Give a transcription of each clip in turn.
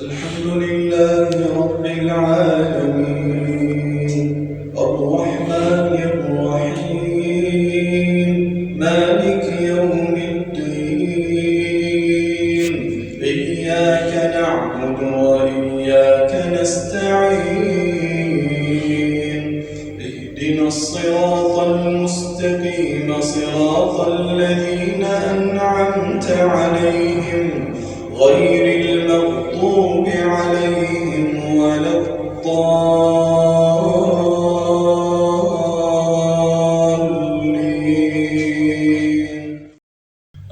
الحمد لله رب العالمين الرحمن الرحيم مالك يوم الدين إياك نعبد وإياك نستعين اهدنا الصراط المستقيم صراط الذين أنعمت عليهم غير المغضوب عليهم ولا الضالين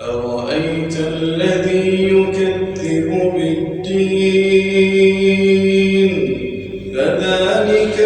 أرأيت الذي يكذب بالدين فذلك